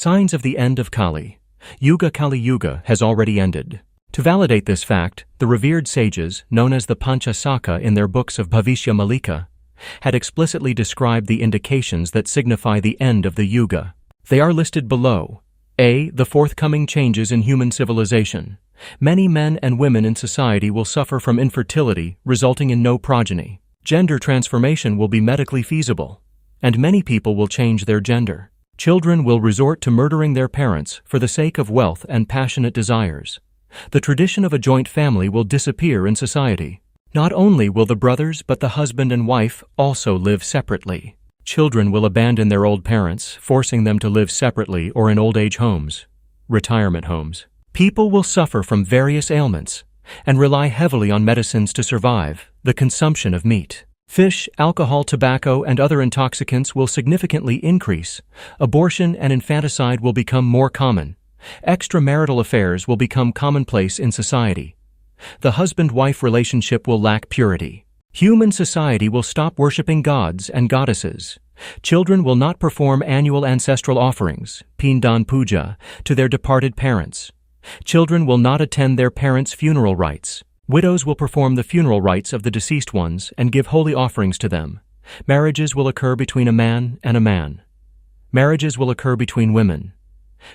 Signs of the end of Kali. Kali Yuga has already ended. To validate this fact, the revered sages, known as the Panchasakha in their books of Bhavisha Malika, had explicitly described the indications that signify the end of the Yuga. They are listed below. A. The forthcoming changes in human civilization. Many men and women in society will suffer from infertility, resulting in no progeny. Gender transformation will be medically feasible, and many people will change their gender. Children will resort to murdering their parents for the sake of wealth and passionate desires. The tradition of a joint family will disappear in society. Not only will the brothers but the husband and wife also live separately. Children will abandon their old parents, forcing them to live separately or in old age homes, retirement homes. People will suffer from various ailments and rely heavily on medicines to survive. The consumption of meat, fish, alcohol, tobacco, and other intoxicants will significantly increase. Abortion and infanticide will become more common. Extramarital affairs will become commonplace in society. The husband-wife relationship will lack purity. Human society will stop worshiping gods and goddesses. Children will not perform annual ancestral offerings, Pindan Puja, to their departed parents. Children will not attend their parents' funeral rites. Widows will perform the funeral rites of the deceased ones and give holy offerings to them. Marriages will occur between a man and a man. Marriages will occur between women.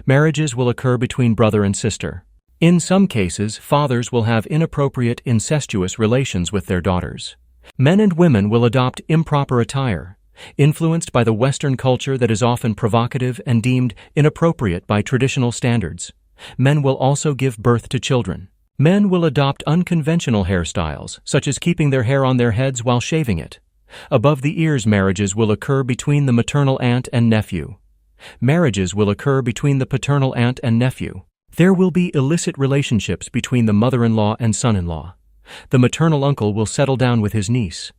Marriages will occur between brother and sister. In some cases, fathers will have inappropriate, incestuous relations with their daughters. Men and women will adopt improper attire, influenced by the Western culture that is often provocative and deemed inappropriate by traditional standards. Men will also give birth to children. Men will adopt unconventional hairstyles, such as keeping their hair on their heads while shaving it. Above the ears marriages will occur between the maternal aunt and nephew. Marriages will occur between the paternal aunt and nephew. There will be illicit relationships between the mother-in-law and son-in-law. The maternal uncle will settle down with his niece.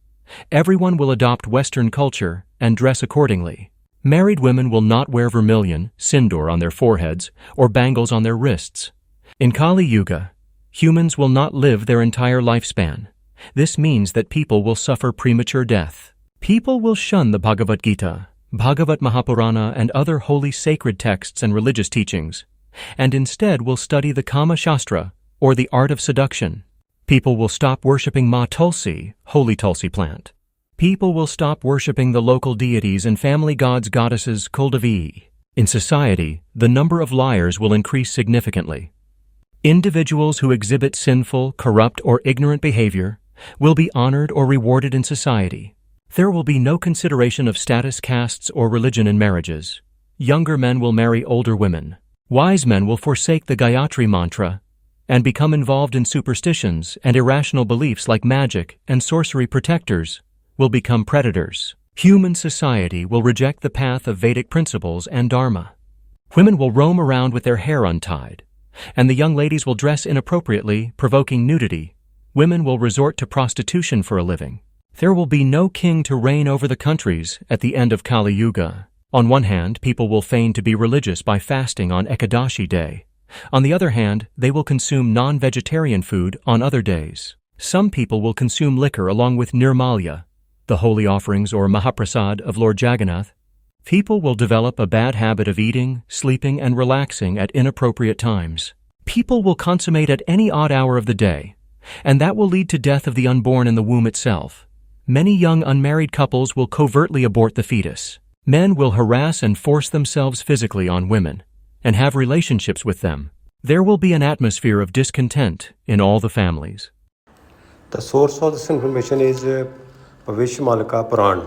Everyone will adopt Western culture and dress accordingly. Married women will not wear vermilion, sindoor on their foreheads, or bangles on their wrists. In Kali Yuga, humans will not live their entire lifespan. This means that people will suffer premature death. People will shun the Bhagavad Gita, Bhagavat Mahapurana, and other holy sacred texts and religious teachings, and instead will study the Kama Shastra, or the art of seduction. People will stop worshipping Ma Tulsi, holy Tulsi plant. People will stop worshipping the local deities and family gods, goddesses, Kuldevi. In society, the number of liars will increase significantly. Individuals who exhibit sinful, corrupt, or ignorant behavior will be honored or rewarded in society. There will be no consideration of status, castes, or religion in marriages. Younger men will marry older women. Wise men will forsake the Gayatri mantra and become involved in superstitions and irrational beliefs like magic and sorcery. Protectors will become predators. Human society will reject the path of Vedic principles and Dharma. Women will roam around with their hair untied, and the young ladies will dress inappropriately, provoking nudity. Women will resort to prostitution for a living. There will be no king to reign over the countries at the end of Kali Yuga. On one hand, people will feign to be religious by fasting on Ekadashi day. On the other hand, they will consume non-vegetarian food on other days. Some people will consume liquor along with Nirmalya, the holy offerings or Mahaprasad of Lord Jagannath. People will develop a bad habit of eating, sleeping, and relaxing at inappropriate times. People will consummate at any odd hour of the day, and that will lead to death of the unborn in the womb itself. Many young unmarried couples will covertly abort the fetus. Men will harass and force themselves physically on women and have relationships with them. There will be an atmosphere of discontent in all the families. The source of this information is Bhavisha Malika Puran.